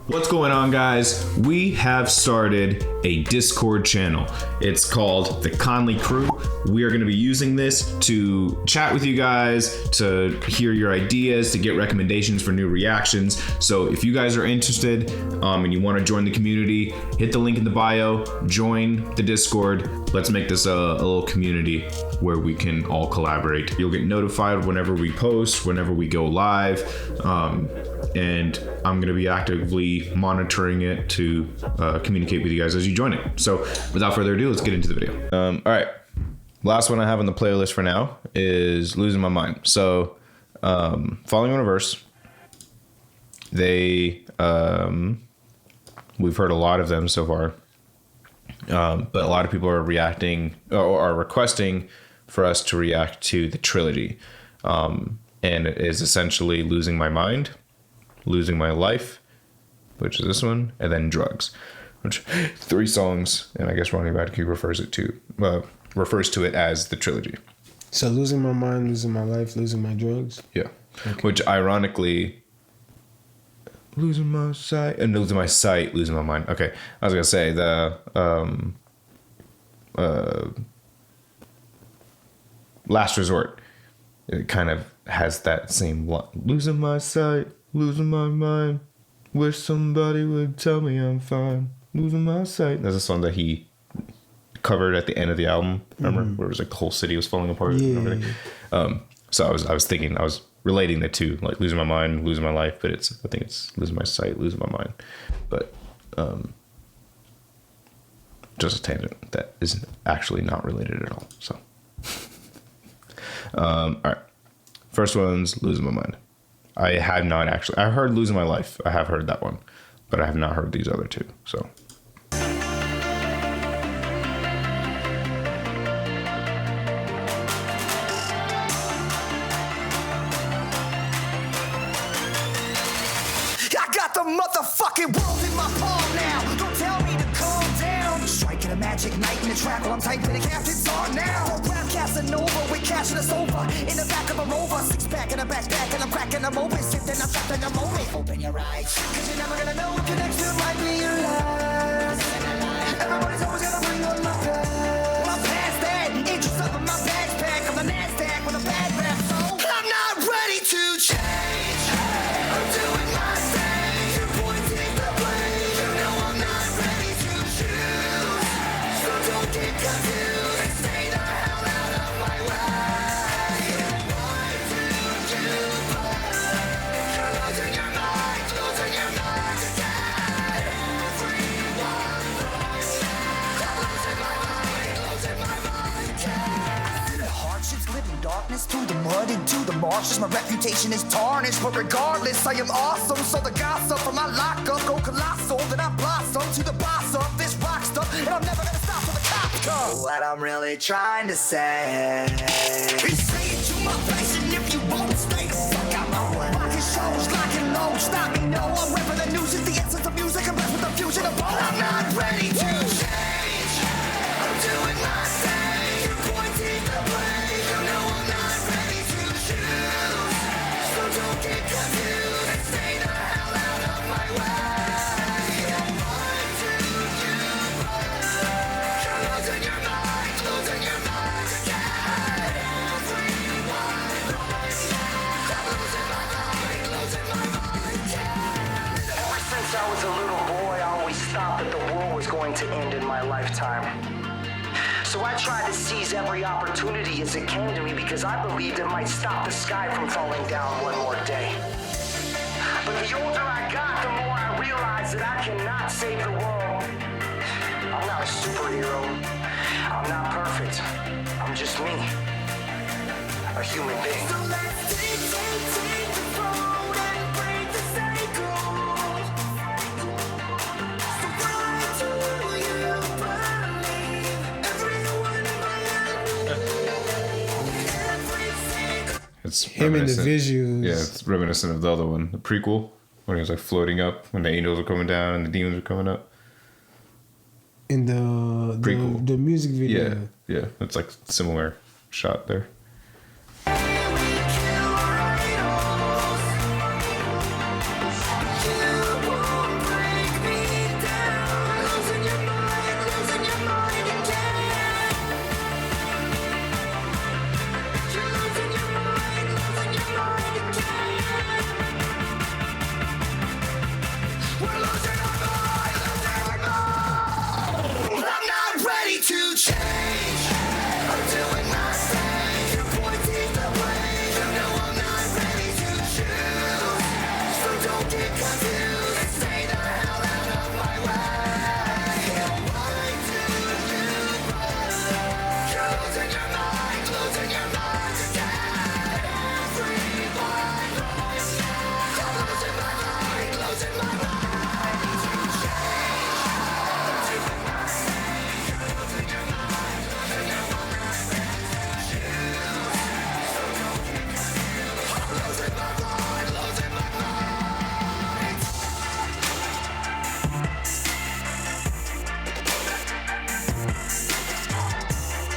What's going on, guys? We have started a Discord channel. It's called the Conley Crew. We are going to be using this to chat with you guys, to hear your ideas, to get recommendations for new reactions. So if you guys are interested and you want to join the community, hit the link in the bio, join the Discord. Let's make this a little community where we can all collaborate. You'll get notified whenever we post, whenever we go live. And I'm going to be actively monitoring it to communicate with you guys as you join it. So without further ado, let's get into the video. All right. Last one I have on the playlist for now is Losing My Mind. So following on a verse, we've heard a lot of them so far. But a lot of people are reacting or are requesting for us to react to the Trilogy. And it is essentially Losing My Mind, Losing My Life, which is this one, and then Drugs, which 3 songs, and I guess Ronnie Radke refers to it as the Trilogy. So Losing My Mind, Losing My Life, Losing My Drugs? Yeah. Okay. Which ironically, Losing My Sight, and Losing My Sight, Losing My Mind. Okay, I was gonna say the Last Resort, it kind of has that same losing my sight, losing my mind, wish somebody would tell me I'm fine, losing my sight. That's a song that he covered at the end of the album, remember? Where it was like the whole city was falling apart and everything. So I was thinking, I was relating the two, like losing my mind, losing my life, but I think it's losing my sight, losing my mind. But just a tangent that is actually not related at all. So all right. First one's Losing My Mind. I have not actually. I heard Losing My Life. I have heard that one, but I have not heard these other two. So. I got the motherfucking world in my palm now. Don't tell me to calm down. Striking a magic night in the track while I'm typing the captain's on now. Grab Casanova, we cashing us over in the back of a Rover. 6-pack in a backpack and I'm cracking them open. Sitting up trapped in a moment. Open your eyes, cause you're never gonna know if your next one might be your last. Everybody's always gonna bring on my past. Well, I'm past that. Interest up in my backpack. I'm the NASDAQ with a bad rap, so I'm not ready to change. I'm doing my thing. You're pointing the blame. You know I'm not ready to choose. So don't get confused and stay the hell out of my way. Why do you play? You're losing your mind again. Everyone knows I'm losing my mind again. The hardships live in darkness, through the mud into the marshes. My reputation is tarnished, but regardless, I am awesome. So the gossip from my lockup go colossal. Then I blossom to the boss of this rock stuff, and I'm never gonna stop till the cops come. What I'm really trying to say is say it to my face, and if you won't stay the fuck out my way. Rockin' shows, locking low, stop me, no. I'm repping the news, it's the essence of music. I'm blessed with the fusion of both. I'm not ready to change. I'm doing my thing. You're pointing the blame. You know I'm not ready to choose. So don't get confused and stay the hell out of my way. Why do you play? You're losing your mind again. Everyone knows I'm losing my mind again. Ever since I was a little boy, I always thought that the world was going to end in my lifetime. So I tried to seize every opportunity as it came to me because I believed it might stop the sky from falling down one more day. But the older I got, the more I realized that I cannot save the world. I'm not a superhero. I'm not perfect. I'm just me. A human being. So let's take the road and break the cycle. So why do you believe everyone It's Him and the visuals. Yeah, it's reminiscent of the other one, the prequel, when he was like floating up, when the angels were coming down and the demons were coming up. In the Prequel. the music video. Yeah, it's like similar shot there. we kill idols? You won't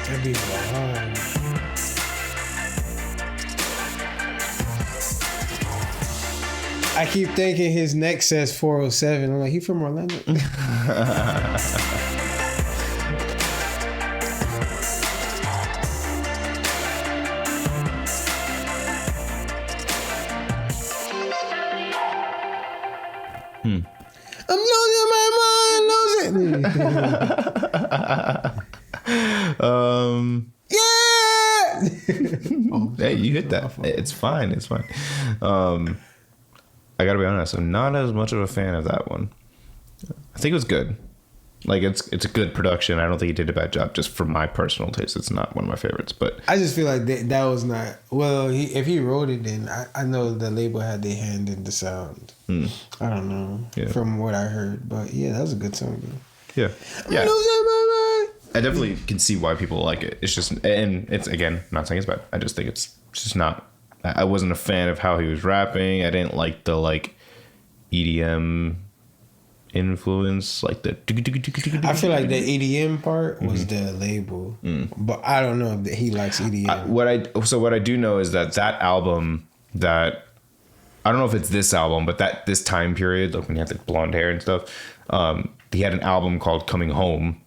That'd be wild. I keep thinking his neck says 407. I'm like, he from Orlando? I'm losing my mind, losing. Yeah. Hey, you hit that. It's fine. It's fine. I gotta be honest. I'm not as much of a fan of that one. I think it was good. Like it's a good production. I don't think he did a bad job. Just for my personal taste, it's not one of my favorites. But I just feel like that was not well. If he wrote it, then I know the label had their hand in the sound. I don't know from what I heard, but yeah, that was a good song. Yeah, yeah. I'm losing my mind. I definitely can see why people like it. It's just, and it's again, I'm not saying it's bad. I just think it's just not. I wasn't a fan of how he was rapping. I didn't like the EDM influence, like the. I feel like the EDM part was the label, but I don't know if he likes EDM. What I do know is that album that I don't know if it's this album, but that this time period, like when he had the blonde hair and stuff, he had an album called Coming Home,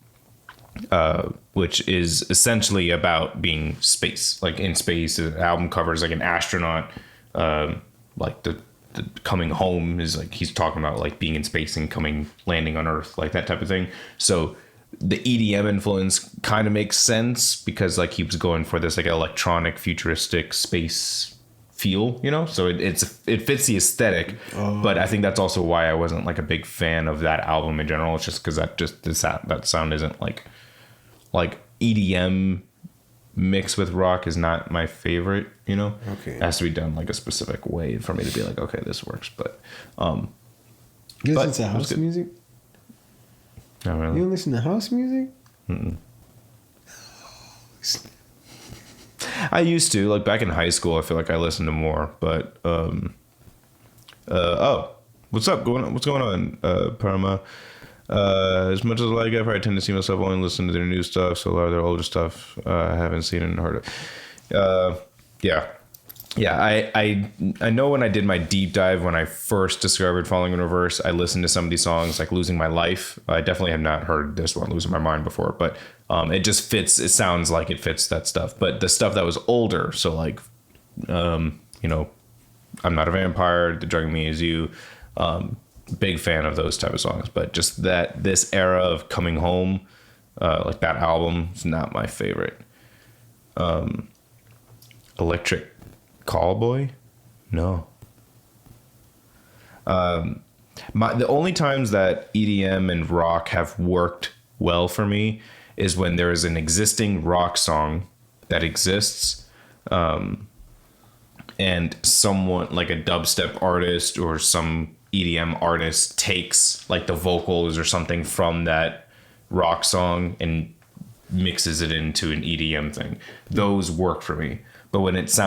which is essentially about being space, like in space. The album covers like an astronaut, like the coming home is like he's talking about like being in space and landing on Earth, like that type of thing. So the EDM influence kind of makes sense because like he was going for this like electronic futuristic space feel, you know, so it fits the aesthetic. But I think that's also why I wasn't like a big fan of that album in general. It's just because that sound isn't like EDM mixed with rock is not my favorite, you know. Okay, it has to be done like a specific way for me to be like, okay, this works. But you listen to house music? Not really. You don't listen to house music? I used to, like back in high school. I feel like I listened to more, but what's up? What's going on, Parma? As much as I like it, I probably tend to see myself only listening to their new stuff, so a lot of their older stuff I haven't seen and heard of. I know when I did my deep dive, when I first discovered Falling in Reverse, I listened to some of these songs like Losing My Life. I definitely have not heard this one, Losing My Mind, before, but it just fits. It sounds like it fits that stuff. But the stuff that was older, so like, I'm Not a Vampire, The Drug Me Is You, big fan of those type of songs. But just this era of Coming Home, like that album is not my favorite. Electric Callboy? No. The only times that EDM and rock have worked well for me is when there is an existing rock song that exists, and someone like a dubstep artist or some EDM artist takes like the vocals or something from that rock song and mixes it into an EDM thing. Those work for me. But when it's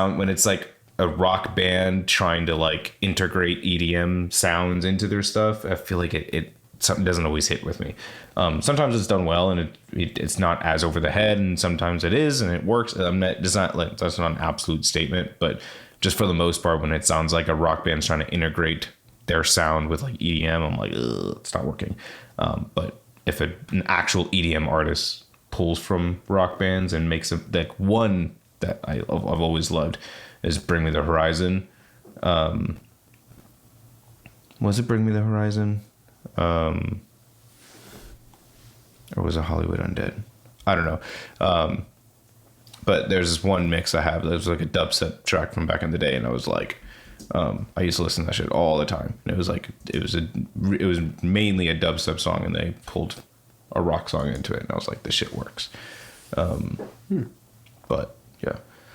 like a rock band trying to like integrate EDM sounds into their stuff, I feel like it something doesn't always hit with me. Sometimes it's done well and it's not as over the head, and sometimes it is and it works. That's not an absolute statement, but just for the most part, when it sounds like a rock band's trying to integrate their sound with like EDM, I'm like, ugh, it's not working. But if an actual EDM artist pulls from rock bands and makes like one that I've always loved is Bring Me the Horizon. Was it Bring Me the Horizon? Or was it Hollywood Undead? I don't know. But there's this one mix I have that was like a dubstep track from back in the day, and I was like, I used to listen to that shit all the time. And it was mainly a dubstep song, and they pulled a rock song into it, and I was like, this shit works. But yeah.